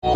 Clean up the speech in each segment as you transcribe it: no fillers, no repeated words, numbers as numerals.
आज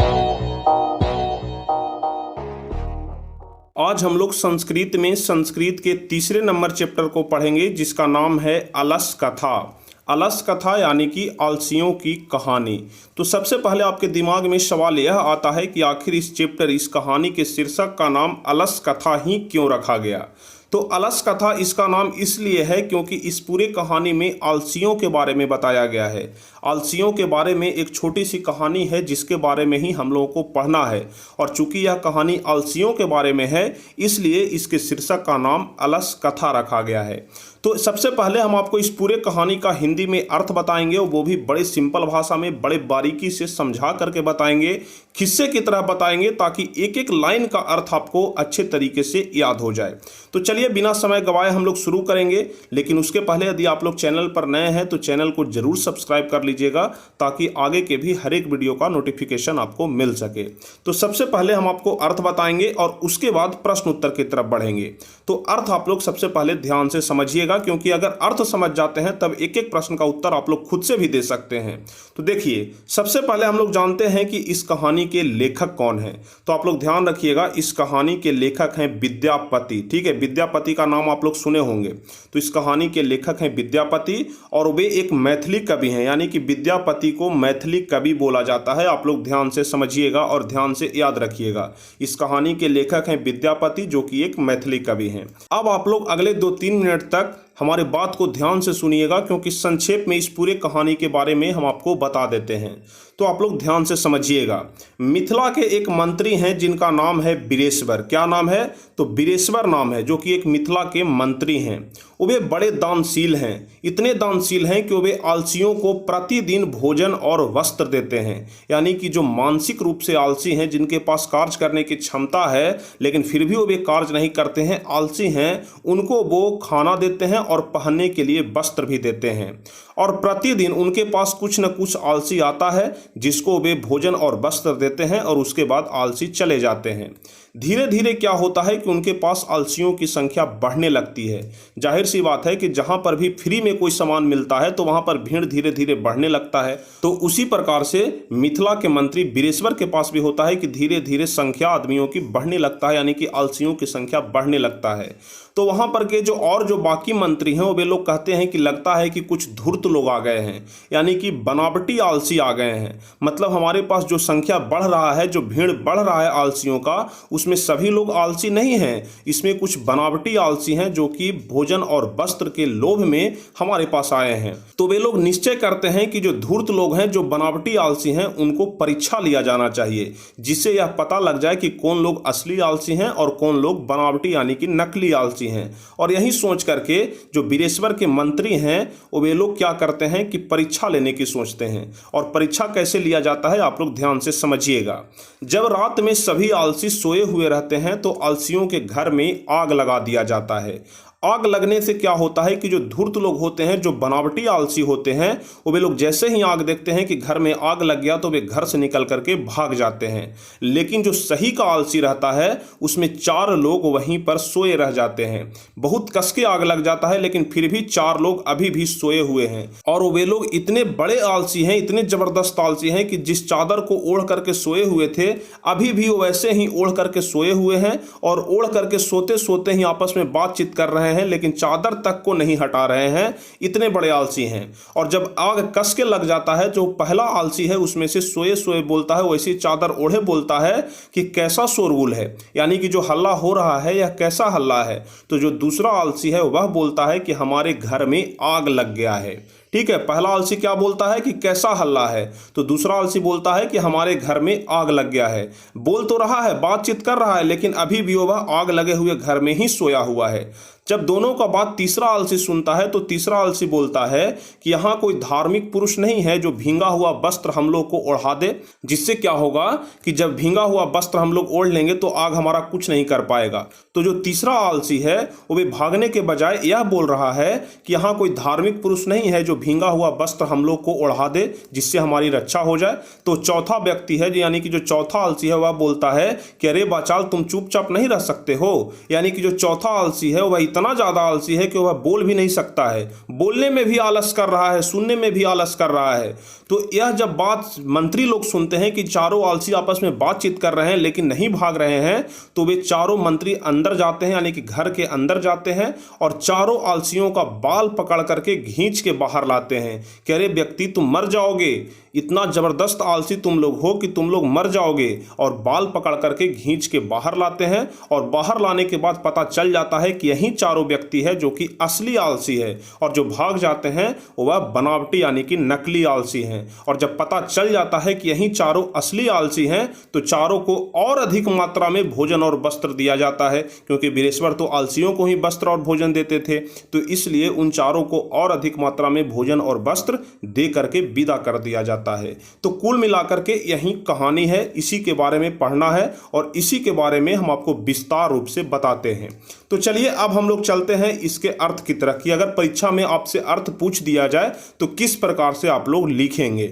हम लोग संस्कृत में संस्कृत के तीसरे नंबर चैप्टर को पढ़ेंगे जिसका नाम है अलस कथा। अलस कथा यानी कि आलसियों की कहानी। तो सबसे पहले आपके दिमाग में सवाल यह आता है कि आखिर इस चैप्टर, इस कहानी के शीर्षक का नाम अलस कथा ही क्यों रखा गया। तो अलस कथा इसका नाम इसलिए है क्योंकि इस पूरे कहानी में आलसियों के बारे में बताया गया है। आलसियों के बारे में एक छोटी सी कहानी है जिसके बारे में ही हम लोगों को पढ़ना है, और चूंकि यह कहानी आलसियों के बारे में है इसलिए इसके शीर्षक का नाम अलस कथा रखा गया है। तो सबसे पहले हम आपको इस पूरे कहानी का हिंदी में अर्थ बताएंगे, वो भी बड़े सिंपल भाषा में, बड़े बारीकी से समझा करके बताएंगे, किस्से की तरह बताएंगे, ताकि एक एक लाइन का अर्थ आपको अच्छे तरीके से याद हो जाए। तो चलिए बिना समय गवाए हम लोग शुरू करेंगे, लेकिन उसके पहले यदि आप लोग चैनल पर नए हैं तो चैनल को जरूर सब्सक्राइब कर लीजिएगा ताकि आगे के भी हर एक वीडियो का नोटिफिकेशन आपको मिल सके। तो सबसे पहले हम आपको अर्थ बताएंगे और उसके बाद प्रश्न उत्तर की तरफ बढ़ेंगे। तो अर्थ आप लोग सबसे पहले ध्यान से समझिएगा, क्योंकि अगर अर्थ समझ जाते हैं तब एक एक प्रश्न का उत्तर आप लोग खुद से भी दे सकते हैं। तो देखिए, सबसे पहले हम लोग जानते हैं कि इस कहानी के लेखक कौन है। तो आप लोग ध्यान रखिएगा, इस कहानी के लेखक हैं विद्यापति। ठीक है, विद्यापति का नाम आप लोग सुने होंगे। तो इस कहानी के लेखक हैं विद्यापति और वे एक मैथिली कवि हैं, यानी कि विद्यापति को मैथिली कवि बोला जाता है। आप लोग ध्यान से समझिएगा और ध्यान से याद रखिएगा, इस कहानी के लेखक हैं विद्यापति जो कि एक मैथिली कवि हैं। अब आप लोग अगले 2-3 मिनट तक हमारे बात को ध्यान से सुनिएगा, क्योंकि संक्षेप में इस पूरे कहानी के बारे में हम आपको बता देते हैं। तो आप लोग ध्यान से समझिएगा। मिथिला के एक मंत्री हैं जिनका नाम है बीरेश्वर। क्या नाम है? तो बीरेश्वर नाम है, जो कि एक मिथिला के मंत्री हैं। वे बड़े दानशील हैं, इतने दानशील हैं कि वे आलसियों को प्रतिदिन भोजन और वस्त्र देते हैं। यानी कि जो मानसिक रूप से आलसी हैं, जिनके पास कार्य करने की क्षमता है लेकिन फिर भी वे कार्य नहीं करते हैं, आलसी हैं, उनको वो खाना देते हैं और पहनने के लिए वस्त्र भी देते हैं। और प्रतिदिन उनके पास कुछ न कुछ आलसी आता है जिसको वे भोजन और वस्त्र देते हैं और उसके बाद आलसी चले जाते हैं। धीरे धीरे क्या होता है कि उनके पास आलसियों की संख्या बढ़ने लगती है। जाहिर सी बात है कि जहां पर भी फ्री में कोई सामान मिलता है तो वहां पर भीड़ धीरे धीरे बढ़ने लगता है। तो उसी प्रकार से मिथिला के मंत्री बीरेश्वर के पास भी होता है कि धीरे धीरे संख्या आदमियों की बढ़ने लगता है, यानी कि आलसियों की संख्या बढ़ने लगता है। तो वहां पर के जो बाकी मंत्री हैं वे लोग कहते हैं कि लगता है कि कुछ धूर्त लोग आ गए हैं, यानी कि बनावटी आलसी आ गए हैं। मतलब हमारे पास जो संख्या बढ़ रहा है, जो भीड़ बढ़ रहा है आलसियों का, उसमें सभी लोग आलसी नहीं हैं, इसमें कुछ बनावटी आलसी हैं जो कि भोजन और वस्त्र के लोभ में हमारे पास आए हैं। तो वे लोग निश्चय करते हैं कि जो धूर्त लोग हैं, जो बनावटी आलसी हैं, उनको परीक्षा लिया जाना चाहिए, जिससे यह पता लग जाए कि कौन लोग असली आलसी हैं और कौन लोग बनावटी यानी कि नकली आलसी हैं। और यही सोच करके जो बीरेश्वर के मंत्री हैं वे लोग क्या करते हैं कि परीक्षा लेने की सोचते हैं। और परीक्षा कैसे लिया जाता है आप लोग ध्यान से समझिएगा। जब रात में सभी आलसी सोए हुए रहते हैं तो आलसियों के घर में आग लगा दिया जाता है। आग लगने से क्या होता है कि जो धूर्त लोग होते हैं, जो बनावटी आलसी होते हैं, वे लोग जैसे ही आग देखते हैं कि घर में आग लग गया तो वे घर से निकल करके भाग जाते हैं। लेकिन जो सही का आलसी रहता है उसमें 4 लोग वहीं पर सोए रह जाते हैं। बहुत कस के आग लग जाता है लेकिन फिर भी 4 लोग अभी भी सोए हुए हैं। और वे लोग इतने बड़े आलसी हैं, इतने जबरदस्त आलसी हैं कि जिस चादर को ओढ़ करके सोए हुए थे अभी भी वो वैसे ही ओढ़ करके सोए हुए हैं, और ओढ़ करके सोते सोते ही आपस में बातचीत कर रहे हैं, लेकिन चादर तक को नहीं हटा रहे हैं। इतने बड़े आलसी हैं। और जब आग कस के लग जाता है, जो पहला आलसी है उसमें से सोए सोए बोलता है, वैसी चादर ओढ़े बोलता है कि कैसा शोरगुल है, यानी कि जो हल्ला हो रहा है यह कैसा हल्ला है। तो जो दूसरा आलसी है वह बोलता है कि हमारे घर में आग लग गया है। ठीक है, पहला आलसी क्या बोलता है कि कैसा हल्ला है, तो दूसरा आलसी बोलता है कि हमारे घर में आग लग गया है। बोल तो रहा है, बातचीत कर रहा है, लेकिन अभी भी वह आग लगे हुए घर में ही सोया हुआ है। जब दोनों का बात तीसरा आलसी सुनता है तो तीसरा आलसी बोलता है कि यहाँ कोई धार्मिक पुरुष नहीं है जो भींगा हुआ वस्त्र हम लोग को ओढ़ा दे, जिससे क्या होगा कि जब भींगा हुआ वस्त्र हम लोग ओढ़ लेंगे तो आग हमारा कुछ नहीं कर पाएगा। तो जो तीसरा आलसी है वो भी भागने के बजाय यह बोल रहा है कि यहाँ कोई धार्मिक पुरुष नहीं है जो भींगा हुआ वस्त्र हम लोग को ओढ़ा दे, जिससे हमारी रक्षा हो जाए। तो चौथा व्यक्ति है, यानी कि जो चौथा आलसी है, वह बोलता है कि अरे बाचाल तुम चुपचाप नहीं रह सकते हो। यानी कि जो चौथा आलसी है वह इतना ज़्यादा आलसी है कि वह बोल भी नहीं सकता है, बोलने में भी आलस कर रहा है, सुनने में भी आलस कर रहा है। तो यह जब बात मंत्री लोग सुनते हैं कि चारों आलसी आपस में बातचीत कर रहे हैं लेकिन नहीं भाग रहे हैं, तो वे चारों मंत्री अंदर जाते हैं, यानी कि घर के अंदर जाते हैं और चारों आलसियों का बाल पकड़ करके खींच के बाहर लाते हैं कि अरे व्यक्ति तुम मर जाओगे, इतना ज़बरदस्त आलसी तुम लोग हो कि तुम लोग मर जाओगे। और बाल पकड़ करके खींच के बाहर लाते हैं और बाहर लाने के बाद पता चल जाता है कि यही चारों व्यक्ति है जो कि असली आलसी है, और जो भाग जाते हैं वह बनावटी यानी कि नकली आलसी हैं। और जब पता चल जाता है कि यही चारों असली आलसी हैं तो चारों को और अधिक मात्रा में भोजन और वस्त्र दिया जाता है, क्योंकि वीरेश्वर तो आलसियों को ही वस्त्र और भोजन देते थे, तो इसलिए उन चारों को और अधिक मात्रा में भोजन और वस्त्र दे करके विदा कर दिया जाता है। तो कुल मिलाकर के यही कहानी है, इसी के बारे में पढ़ना है और इसी के बारे में हम आपको विस्तार रूप से बताते हैं। तो चलिए अब हम लोग चलते हैं इसके अर्थ की तरफ कि अगर परीक्षा में आपसे अर्थ पूछ दिया जाए तो किस प्रकार से आप लोग लिखेंगे।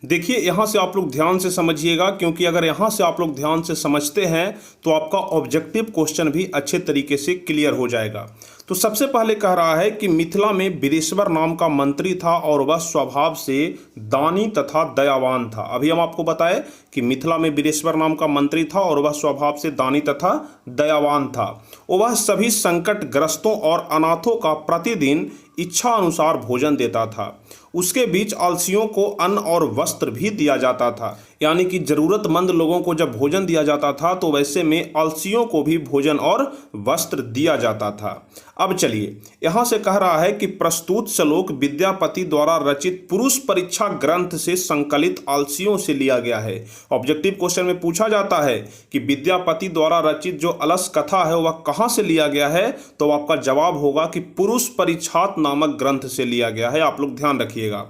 देखिए यहाँ से आप लोग ध्यान से समझिएगा, क्योंकि अगर यहाँ से आप लोग ध्यान से समझते हैं तो आपका ऑब्जेक्टिव क्वेश्चन भी अच्छे तरीके से क्लियर हो जाएगा। तो सबसे पहले कह रहा है कि मिथिला में वीरेश्वर नाम का मंत्री था और वह स्वभाव से दानी तथा दयावान था। अभी हम आपको बताएं कि मिथिला में वीरेश्वर नाम का मंत्री था और वह स्वभाव से दानी तथा दयावान था। वह सभी संकटग्रस्तों और अनाथों का प्रतिदिन इच्छा अनुसार भोजन देता था। उसके बीच आलसियों को अन्न और वस्त्र भी दिया जाता था, यानी कि जरूरतमंद लोगों को जब भोजन दिया जाता था तो वैसे में आलसियों को भी भोजन और वस्त्र दिया जाता था। अब चलिए यहाँ से कह रहा है कि प्रस्तुत श्लोक विद्यापति द्वारा रचित पुरुष परीक्षा ग्रंथ से संकलित आलसियों से लिया गया है। ऑब्जेक्टिव क्वेश्चन में पूछा जाता है कि विद्यापति द्वारा रचित जो अलस कथा है वह कहाँ से लिया गया है, तो आपका जवाब होगा कि पुरुष परीक्षात नामक ग्रंथ से लिया गया है। आप लोग ध्यान रखिएगा।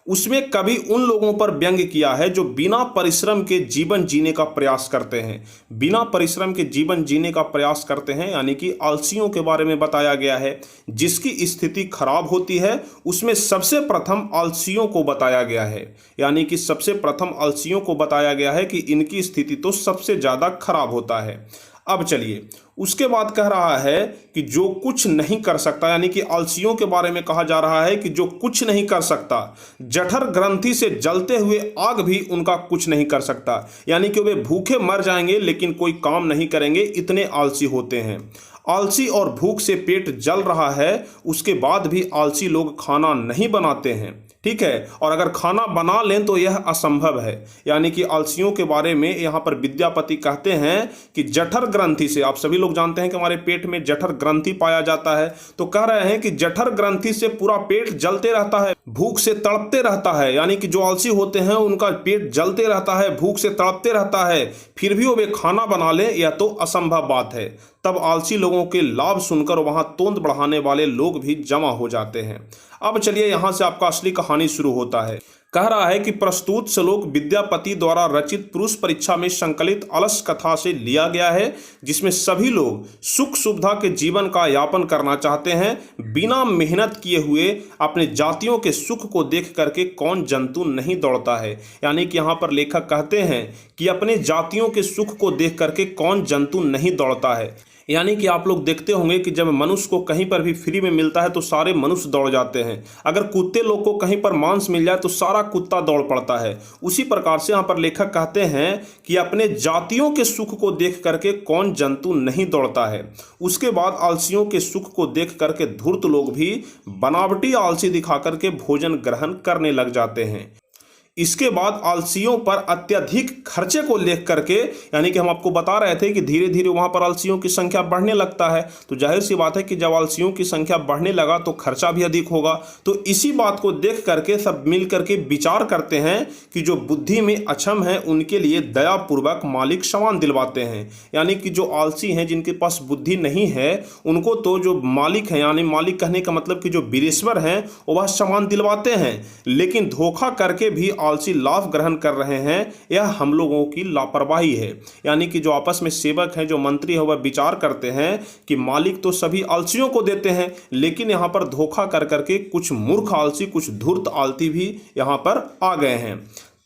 उसमें कवि उन लोगों पर व्यंग्य किया है जो बिना परिश्रम के जीवन जीने का प्रयास करते हैं। बिना परिश्रम के जीवन जीने का प्रयास करते हैं यानी कि आलसियों के बारे में बताया गया है। जिसकी स्थिति खराब होती है उसमें सबसे प्रथम आलसियों को बताया गया है, यानी कि सबसे प्रथम आलसियों को बताया गया है कि इनकी स्थिति तो सबसे ज़्यादा खराब होता है। अब चलिए उसके बाद कह रहा है कि जो कुछ नहीं कर सकता, यानी कि आलसियों के बारे में कहा जा रहा है कि जो कुछ नहीं कर सकता, जठर ग्रंथि से जलते हुए आग भी उनका कुछ नहीं कर सकता, यानी कि वे भूखे मर जाएंगे लेकिन कोई काम नहीं करेंगे, इतने आलसी होते हैं। आलसी और भूख से पेट जल रहा है उसके बाद भी आलसी लोग खाना नहीं बनाते हैं, ठीक है, और अगर खाना बना लें तो यह असंभव है। यानी कि आलसियों के बारे में यहाँ पर विद्यापति कहते हैं कि जठर ग्रंथि से, आप सभी लोग जानते हैं कि हमारे पेट में जठर ग्रंथि पाया जाता है, तो कह रहे हैं कि जठर ग्रंथि से पूरा पेट जलते रहता है, भूख से तड़पते रहता है। यानी कि जो आलसी होते हैं उनका पेट जलते रहता है, भूख से तड़पते रहता है, फिर भी वो वे खाना बना लें, यह तो असंभव बात है। तब आलसी लोगों के लाभ सुनकर वहां तोंद बढ़ाने वाले लोग भी जमा हो जाते हैं। अब चलिए यहां से आपका असली कहानी शुरू होता है। कह रहा है कि प्रस्तुत श्लोक विद्यापति द्वारा रचित पुरुष परीक्षा में संकलित अलस कथा से लिया गया है, जिसमें सभी लोग सुख सुविधा के जीवन का यापन करना चाहते हैं। बिना मेहनत किए हुए अपने जातियों के सुख को देख करके कौन जंतु नहीं दौड़ता है। यानी कि यहाँ पर लेखक कहते हैं कि अपने जातियों के सुख को देख करके कौन जंतु नहीं दौड़ता है। यानी कि आप लोग देखते होंगे कि जब मनुष्य को कहीं पर भी फ्री में मिलता है तो सारे मनुष्य दौड़ जाते हैं। अगर कुत्ते लोग को कहीं पर मांस मिल जाए तो सारा कुत्ता दौड़ पड़ता है। उसी प्रकार से यहाँ पर लेखक कहते हैं कि अपने जातियों के सुख को देख करके कौन जंतु नहीं दौड़ता है। उसके बाद आलसियों के सुख को देख करके धूर्त लोग भी बनावटी आलसी दिखा करके भोजन ग्रहण करने लग जाते हैं। इसके बाद आलसियों पर अत्यधिक खर्चे को लेख करके, यानी कि हम आपको बता रहे थे कि धीरे धीरे वहां पर आलसियों की संख्या बढ़ने लगता है, तो जाहिर सी बात है कि जब आलसियों की संख्या बढ़ने लगा तो खर्चा भी अधिक होगा। तो इसी बात को देख करके सब मिल करके विचार करते हैं कि जो बुद्धि में अक्षम है उनके लिए दयापूर्वक मालिक सामान दिलवाते हैं। यानी कि जो आलसी हैं जिनके पास बुद्धि नहीं है उनको तो जो मालिक है, यानी मालिक कहने का मतलब कि जो वीरेश्वर हैं वह सामान दिलवाते हैं, लेकिन धोखा करके भी आलसी लाभ ग्रहण कर रहे हैं। यह हम लोगों की लापरवाही है। यानी कि जो आपस में सेवक हैं, जो मंत्री है, वह विचार करते हैं कि मालिक तो सभी आलसियों को देते हैं, लेकिन यहाँ पर धोखा कर करके कुछ मूर्ख आलसी, कुछ धूर्त आलसी भी यहाँ पर आ गए हैं।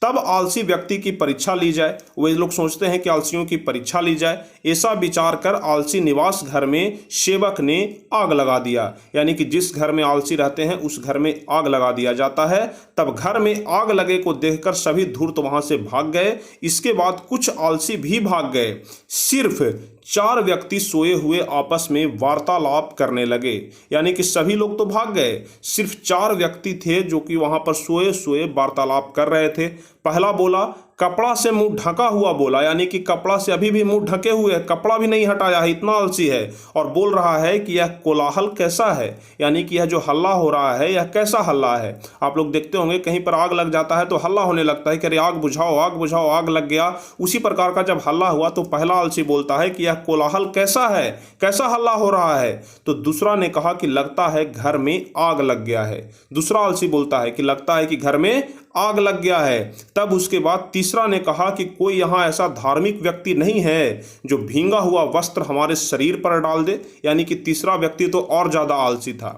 तब आलसी व्यक्ति की परीक्षा ली जाए। वे लोग सोचते हैं कि आलसियों की परीक्षा ली जाए। ऐसा विचार कर आलसी निवास घर में सेवक ने आग लगा दिया, यानी कि जिस घर में आलसी रहते हैं उस घर में आग लगा दिया जाता है। तब घर में आग लगे को देखकर सभी धूर्त वहां से भाग गए। इसके बाद कुछ आलसी भी भाग गए। सिर्फ 4 व्यक्ति सोए हुए आपस में वार्तालाप करने लगे, यानी कि सभी लोग तो भाग गए, सिर्फ 4 व्यक्ति थे जो कि वहां पर सोए सोए वार्तालाप कर रहे थे। पहला बोला, कपड़ा से मुंह ढका हुआ बोला, यानी कि कपड़ा से अभी भी मुंह ढके हुए है, कपड़ा भी नहीं हटाया है, इतना आलसी है। और बोल रहा है कि यह कोलाहल कैसा है, यानी कि यह जो हल्ला हो रहा है यह कैसा हल्ला है। आप लोग देखते होंगे कहीं पर आग लग जाता है तो हल्ला होने लगता है कि अरे आग बुझाओ, आग बुझाओ, आग लग गया। उसी प्रकार का जब हल्ला हुआ तो पहला आलसी बोलता है कि यह कोलाहल कैसा है, कैसा हल्ला हो रहा है। तो दूसरा ने कहा कि लगता है घर में आग लग गया है। दूसरा आलसी बोलता है कि लगता है कि घर में आग लग गया है। तब उसके बाद तीसरा ने कहा कि कोई यहाँ ऐसा धार्मिक व्यक्ति नहीं है जो भींगा हुआ वस्त्र हमारे शरीर पर डाल दे, यानी कि तीसरा व्यक्ति तो और ज्यादा आलसी था।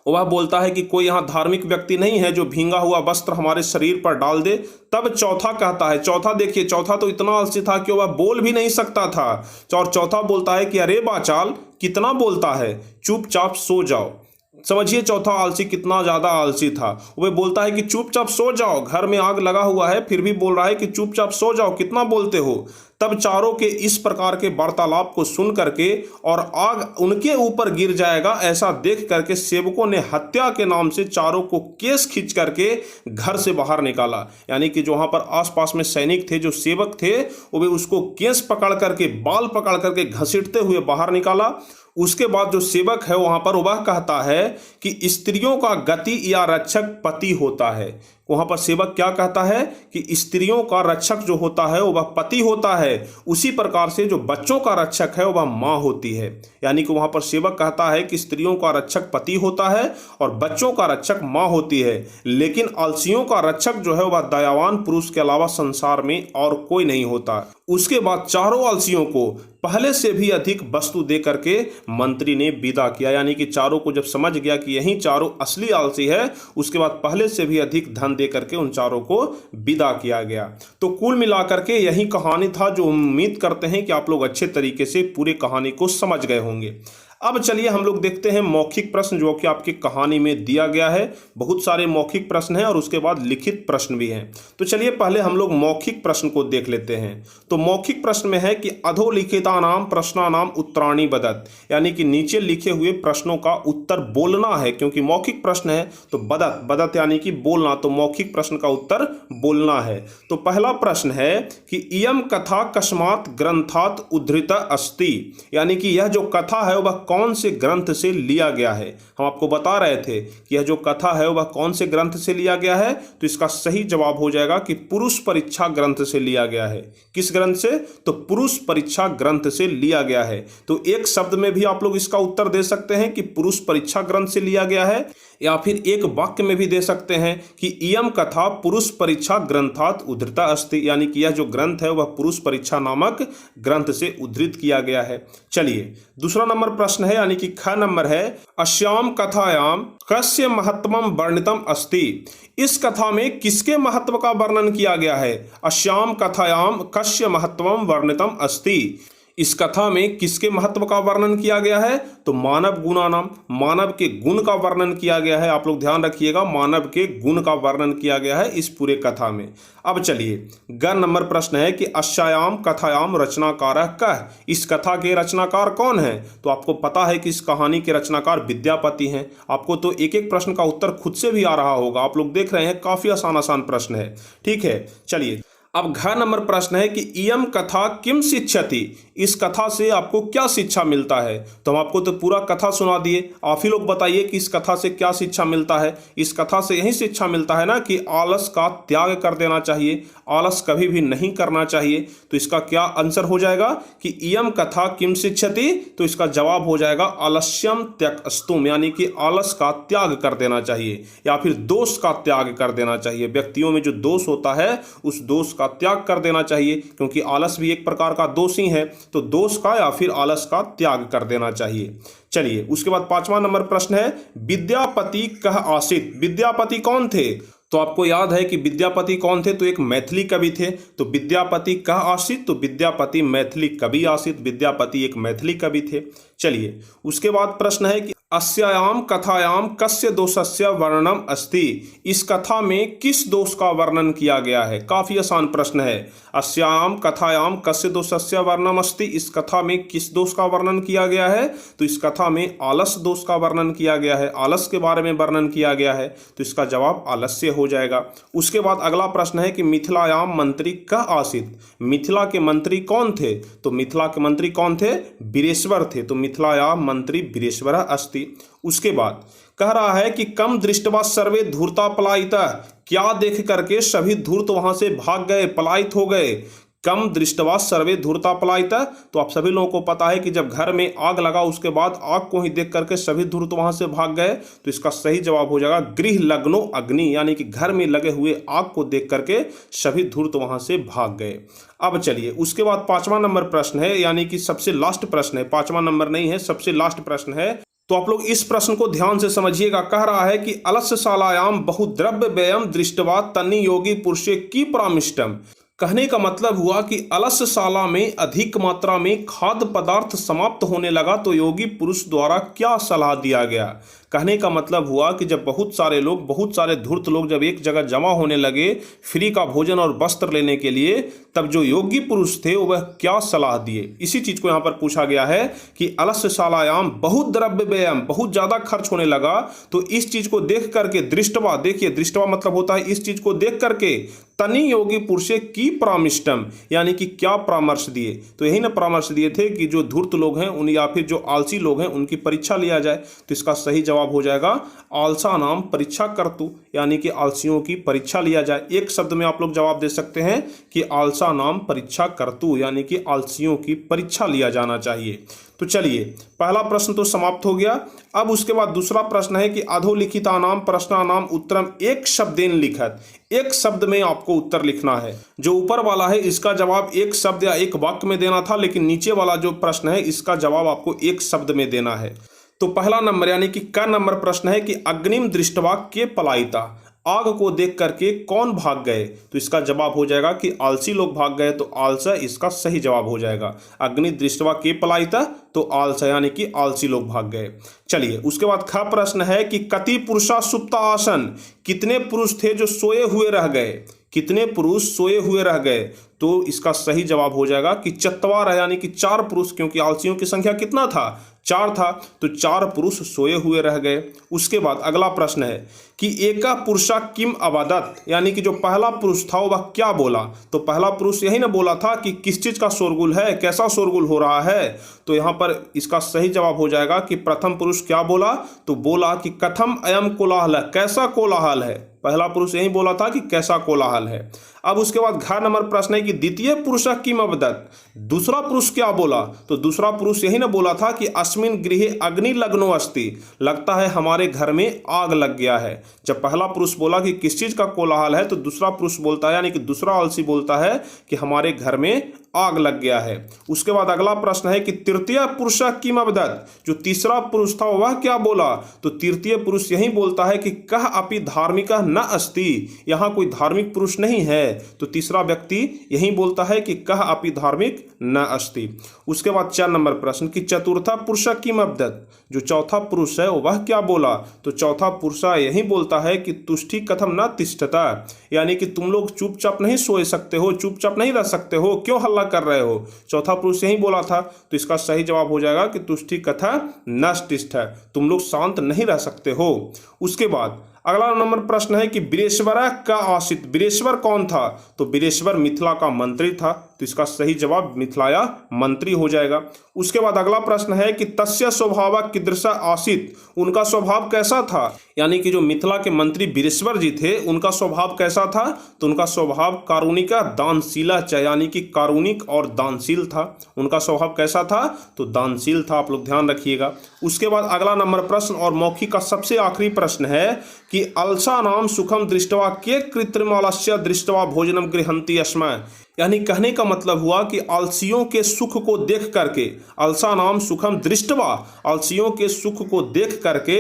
वह बोलता है कि कोई यहाँ धार्मिक व्यक्ति नहीं है जो भींगा हुआ वस्त्र हमारे शरीर पर डाल दे। तब चौथा कहता है, चौथा देखिए, चौथा तो इतना आलसी था कि वह बोल भी नहीं सकता था। और चौथा बोलता है कि अरे बाचाल कितना बोलता है, चुपचाप सो जाओ। समझिए चौथा आलसी कितना ज्यादा आलसी था। वह बोलता है कि चुपचाप सो जाओ, घर में आग लगा हुआ है, फिर भी बोल रहा है कि चुपचाप सो जाओ, कितना बोलते हो। तब चारों के इस प्रकार के वार्तालाप को सुन करके और आग उनके ऊपर गिर जाएगा ऐसा देख करके सेवकों ने हत्या के नाम से चारों को केस खींच करके घर से बाहर निकाला, यानी कि जो वहां पर आसपास में सैनिक थे, जो सेवक थे, वो भी उसको केस पकड़ करके, बाल पकड़ करके घसीटते हुए बाहर निकाला। उसके बाद जो सेवक है वहां पर वह कहता है कि स्त्रियों का गति या रक्षक पति होता है। वहां पर सेवक क्या कहता है कि स्त्रियों का रक्षक जो होता है वह पति होता है, उसी प्रकार से जो बच्चों का रक्षक है वह माँ होती है। यानी कि वहां पर सेवक कहता है कि स्त्रियों का रक्षक पति होता है और बच्चों का रक्षक माँ होती है, लेकिन आलसियों का रक्षक जो है वह दयावान पुरुष के अलावा संसार में और कोई नहीं होता। उसके बाद चारों आलसियों को पहले से भी अधिक वस्तु दे करके मंत्री ने विदा किया, यानी कि चारों को जब समझ गया कि यही चारों असली आलसी है, उसके बाद पहले से भी अधिक धन दे करके उन चारों को विदा किया गया। तो कुल मिलाकर के यही कहानी था, जो उम्मीद करते हैं कि आप लोग अच्छे तरीके से पूरी कहानी को समझ गए होंगे। अब चलिए हम लोग देखते हैं मौखिक प्रश्न जो कि आपकी कहानी में दिया गया है। बहुत सारे मौखिक प्रश्न हैं और उसके बाद लिखित प्रश्न भी हैं। तो चलिए पहले हम लोग मौखिक प्रश्न को देख लेते हैं। तो मौखिक प्रश्न में है कि अधोलिखितानाम प्रश्नानाम उत्तराणि बदत, यानी कि नीचे लिखे हुए प्रश्नों का उत्तर बोलना है, क्योंकि मौखिक प्रश्न है तो बदत, बदत यानी कि बोलना, तो मौखिक प्रश्न का उत्तर बोलना है। तो पहला प्रश्न है कि इयम कथा कस्मात् ग्रंथात् उद्धृता अस्ति, यानी कि यह जो कथा है वह कौन से ग्रंथ से लिया गया है। हम आपको बता रहे थे कि यह जो कथा है वह कौन से ग्रंथ से लिया गया है, तो इसका सही जवाब हो जाएगा कि पुरुष परीक्षा ग्रंथ से लिया गया है। किस ग्रंथ से? तो पुरुष परीक्षा ग्रंथ से लिया गया है। तो एक शब्द में भी आप लोग इसका उत्तर दे सकते हैं कि पुरुष परीक्षा ग्रंथ से लिया गया है, या फिर एक वाक्य में भी दे सकते हैं कि इयम कथा पुरुष परीक्षा ग्रंथात् उद्धृता अस्ति, यानी कि यह जो ग्रंथ है वह पुरुष परीक्षा नामक ग्रंथ से उद्धृत किया गया है। चलिए दूसरा नंबर प्रश्न है, यानी कि ख नंबर है, अस्याम कथायाम कस्य महत्वम वर्णितम अस्ति, इस कथा में किसके महत्व का वर्णन किया गया है। अस्याम कथायाम कस्य महत्वम वर्णितम अस्ति, इस कथा में किसके महत्व का वर्णन किया गया है, तो मानव गुणानाम, मानव के गुण का वर्णन किया गया है। आप लोग ध्यान रखिएगा, मानव के गुण का वर्णन किया गया है इस पूरे कथा में। अब चलिए ग नंबर प्रश्न है कि अस्याम कथायाम रचनाकारः कः, इस कथा के रचनाकार कौन है। तो आपको पता है कि इस कहानी के रचनाकार विद्यापति हैं। आपको तो एक एक प्रश्न का उत्तर खुद से भी आ रहा होगा, आप लोग देख रहे हैं काफी आसान आसान प्रश्न है। ठीक है, चलिए अब घ नंबर प्रश्न है कि इयम कथा किम शिक्षति, इस कथा से आपको क्या शिक्षा मिलता है। तो हम आपको तो पूरा कथा सुना दिए, आप ही लोग बताइए कि इस कथा से क्या शिक्षा मिलता है। इस कथा से यही शिक्षा मिलता है ना कि आलस का त्याग कर देना चाहिए, आलस कभी भी नहीं करना चाहिए। तो इसका क्या आंसर हो जाएगा कि इयम कथा किम शिक्षति, तो इसका जवाब हो जाएगा आलस्यम त्यक्तुम, यानी कि आलस का त्याग कर देना चाहिए, या फिर दोष का त्याग कर देना चाहिए। व्यक्तियों में जो दोष होता है उस दोष का त्याग कर देना चाहिए, क्योंकि आलस भी एक प्रकार का दोष ही है। तो दोष का या फिर आलस का त्याग कर देना चाहिए। चलिए उसके बाद 5वां नंबर प्रश्न है, विद्यापति कह आसीत, विद्यापति कौन थे। तो आपको याद है कि विद्यापति कौन थे, तो एक मैथिली कवि थे। तो विद्यापति कह आसित, तो विद्यापति मैथिली कवि आसित, विद्यापति एक मैथिली कवि थे। चलिए, उसके बाद प्रश्न है कि अस्याम कथायाम कस्य दोषस्य वर्णनम अस्ति। इस कथा में किस दोष का वर्णन किया गया है। काफी आसान प्रश्न है। अस्याम कथायाम कस्य दोषस्य वर्णनम अस्ति, इस कथा में किस दोष का वर्णन किया गया है, तो इस कथा में आलस दोष का वर्णन किया गया है, आलस के बारे में वर्णन किया गया है। तो इसका जवाब आलस्य हो जाएगा। उसके बाद अगला प्रश्न है कि मिथिलायाम मंत्री कह आसित। मिथिला के मंत्री कौन थे, तो मिथिला के मंत्री कौन थे, वीरेश्वर थे। तो मिथिलायाम मंत्री वीरेश्वर अस्ति। उसके बाद कह रहा है कि कम दृष्टवा सर्वे धूर्ता पलायिता, क्या देख करके सभी धूर्त वहां से भाग गए, पलायित हो गए। कम दृष्टवा सर्वे धूर्ता पलायिता, तो आप सभी लोगों को पता है कि जब घर में आग लगा उसके बाद आग को ही देख करके सभी धूर्त वहां से भाग गए। तो इसका सही जवाब हो जाएगा गृह लग्नो अग्नि, यानी कि घर में लगे हुए आग को देख करके सभी धूर्त वहां से भाग गए। अब चलिए, उसके बाद 5वां नंबर प्रश्न है, यानी कि सबसे लास्ट प्रश्न है, 5वां नंबर नहीं है, सबसे लास्ट प्रश्न है। तो आप लोग इस प्रश्न को ध्यान से समझिएगा। कह रहा है कि अलस्यशालायाम बहुद्रव्य व्ययम दृष्टवा तन्नि योगी पुरुषे की परामिष्टम। कहने का मतलब हुआ कि अलस्यशाला में अधिक मात्रा में खाद्य पदार्थ समाप्त होने लगा तो योगी पुरुष द्वारा क्या सलाह दिया गया। कहने का मतलब हुआ कि जब बहुत सारे लोग, बहुत सारे धूर्त लोग जब एक जगह जमा होने लगे फ्री का भोजन और वस्त्र लेने के लिए, तब जो योगी पुरुष थे वह क्या सलाह दिए। इसी चीज को यहाँ पर पूछा गया है कि अलस्यशालायाम बहुत द्रव्य व्ययम, बहुत ज्यादा खर्च होने लगा। तो इस चीज को देख करके दृष्टवा, देखिए दृष्टवा मतलब होता है इस चीज को देख करके तनि योगी पुरुषे की परामृष्टम, यानी कि क्या परामर्श दिए। तो यही ना परामर्श दिए थे कि जो धूर्त लोग हैं उन, या फिर जो आलसी लोग हैं उनकी परीक्षा लिया जाए। तो इसका सही जवाब हो जाएगा आलसा नाम परीक्षा करतु, यानी कि आलसियों की परीक्षा लिया जाए। एक शब्द में आप लोग जवाब दे सकते हैं कि आलसा नाम परीक्षा करतु, यानी कि आलसियों की परीक्षा लिया जाना चाहिए। तो चलिए, पहला प्रश्न तो समाप्त हो गया। अब उसके बाद दूसरा प्रश्न है कि अधोलिखितानाम प्रश्नानाम उत्तरम एक शब्देन लिखत। एक शब्द में आपको उत्तर लिखना है। जो ऊपर वाला है इसका जवाब एक शब्द या एक वाक्य में देना था, लेकिन नीचे वाला जो प्रश्न है इसका जवाब आपको एक शब्द में देना है। तो पहला नंबर यानी कि क नंबर प्रश्न है कि अग्निम दृष्टवा के पलायिता। आग को देख करके कौन भाग गए। तो इसका जवाब हो जाएगा कि आलसी लोग भाग गए। तो आलसा इसका सही जवाब हो जाएगा। अग्नि दृष्टवा के पलायिता, तो आलसा यानी कि आलसी लोग भाग गए। चलिए, उसके बाद ख प्रश्न है कि कति पुरुषा सुप्ता आसन। कितने पुरुष थे जो सोए हुए रह गए। कितने पुरुष सोए हुए रह गए। तो इसका सही जवाब हो जाएगा कि चत्वार, यानी कि 4 पुरुष, क्योंकि आलसियों की संख्या कितना था, 4 था। तो 4 पुरुष सोए हुए रह गए। उसके बाद अगला प्रश्न है कि एका पुरुषा किम अवदत्, यानी कि जो पहला पुरुष था वह क्या बोला। तो पहला पुरुष यही ना बोला था कि किस चीज का शोरगुल है, कैसा शोरगुल हो रहा है। तो यहाँ पर इसका सही जवाब हो जाएगा कि प्रथम पुरुष क्या बोला, तो बोला कि कथम अयम कोलाहल, कैसा कोलाहल है। पहला पुरुष यही बोला था कि कैसा कोलाहल है। अब उसके बाद घ नंबर प्रश्न है कि द्वितीय पुरुष किम अवदत्। दूसरा पुरुष क्या बोला। तो दूसरा पुरुष यही ना बोला था कि अस्मिन गृहे अग्नि लग्नो अस्ति, लगता है हमारे घर में आग लग गया है। जब पहला पुरुष बोला कि किस चीज का कोलाहल है, तो दूसरा पुरुष बोलता है, यानी कि दूसरा आलसी बोलता है कि हमारे घर में आग लग गया है। उसके बाद अगला प्रश्न है कि तृतीय पुरुष किम अवदत्। जो तीसरा पुरुष था वह क्या बोला। तो तृतीय पुरुष यही बोलता है कि कह अपि धार्मिक न अस्ति, यहाँ कोई धार्मिक पुरुष नहीं है। तो तीसरा व्यक्ति यही बोलता है कि कह अपि धार्मिक न अस्ति। उसके बाद 4 नंबर प्रश्न कि चतुर्था पुरुष किम अवदत्। जो चौथा पुरुष है वह क्या बोला। तो चौथा पुरुष यही बोलता है कि तुष्टि कथम न तिष्ठता, यानी कि तुम लोग चुपचाप नहीं सोए सकते हो, चुपचाप नहीं रह सकते हो, क्यों हल्ला कर रहे हो। चौथा पुरुष यही बोला था। तो इसका सही जवाब हो जाएगा कि तुष्टि कथा न तिष्ठ, तुम लोग शांत नहीं रह सकते हो। उसके बाद अगला नंबर प्रश्न है कि वीरेश्वर का आसित। वीरेश्वर कौन था। तो वीरेश्वर मिथिला का मंत्री था। तो इसका सही जवाब मिथिलाया मंत्री हो जाएगा। उसके बाद अगला प्रश्न है कि तस्य स्वभाव कीदृश आसित। उनका स्वभाव कैसा था, यानी कि जो मिथिला के मंत्री वीरेश्वर जी थे उनका स्वभाव कैसा था। तो उनका स्वभाव कारुणिका दानशीला, यानी कि कारुणिक और दानशील था। उनका स्वभाव कैसा था, तो दानशील था। आप लोग ध्यान रखिएगा। उसके बाद अगला नंबर प्रश्न और मौखिक का सबसे आखिरी प्रश्न है कि अलसा नाम सुखम दृष्टवा के कृत्रिम आलस्य दृष्टवा भोजनम गृहंती अस्मै। यानी कहने का मतलब हुआ कि आलसियों के सुख को देख करके, अलसानाम सुखम दृष्टवा, आलसियों के सुख को देख करके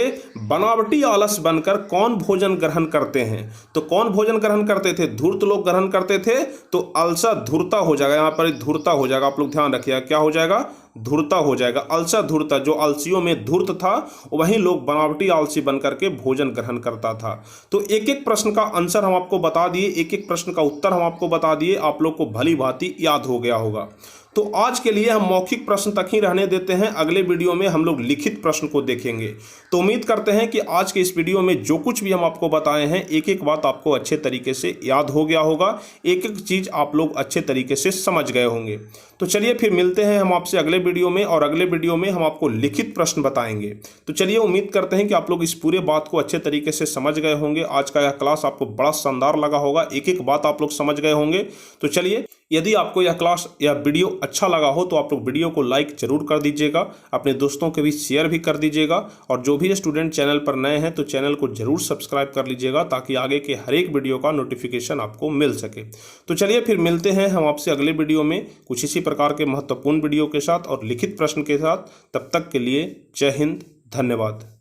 बनावटी आलस बनकर कौन भोजन ग्रहण करते हैं। तो कौन भोजन ग्रहण करते थे? धूर्त लोग ग्रहण करते थे। तो अलसा धूर्ता हो जाएगा, यहाँ पर धूर्ता हो जाएगा, आप लोग ध्यान रखिएगा, क्या हो जाएगा? धूर्ता हो जाएगा। अलसा धूर्ता, जो आलसियों में धूर्त था वही लोग बनावटी आलसी बनकर के भोजन ग्रहण करता था। तो एक एक प्रश्न का आंसर हम आपको बता दिए, एक एक प्रश्न का उत्तर हम आपको बता दिए, आप लोग को भली भांति याद हो गया होगा। तो आज के लिए हम मौखिक प्रश्न तक ही रहने देते हैं, अगले वीडियो में हम लोग लिखित प्रश्न को देखेंगे। तो उम्मीद करते हैं कि आज के इस वीडियो में जो कुछ भी हम आपको बताए हैं, एक एक बात आपको अच्छे तरीके से याद हो गया होगा, एक एक चीज़ आप लोग अच्छे तरीके से समझ गए होंगे। तो चलिए फिर मिलते हैं हम आपसे अगले वीडियो में, और अगले वीडियो में हम आपको लिखित प्रश्न बताएंगे। तो चलिए, उम्मीद करते हैं कि आप लोग इस पूरे बात को अच्छे तरीके से समझ गए होंगे। आज का यह क्लास आपको बड़ा शानदार लगा होगा, एक एक बात आप लोग समझ गए होंगे। तो चलिए, यदि आपको यह क्लास या वीडियो अच्छा लगा हो तो आप लोग वीडियो को लाइक जरूर कर दीजिएगा, अपने दोस्तों के बीच शेयर भी कर दीजिएगा, और जो भी स्टूडेंट चैनल पर नए हैं तो चैनल को जरूर सब्सक्राइब कर लीजिएगा, ताकि आगे के हर एक वीडियो का नोटिफिकेशन आपको मिल सके। तो चलिए फिर मिलते हैं हम आपसे अगले वीडियो में कुछ इसी प्रकार के महत्वपूर्ण वीडियो के साथ और लिखित प्रश्न के साथ। तब तक के लिए जय हिंद, धन्यवाद।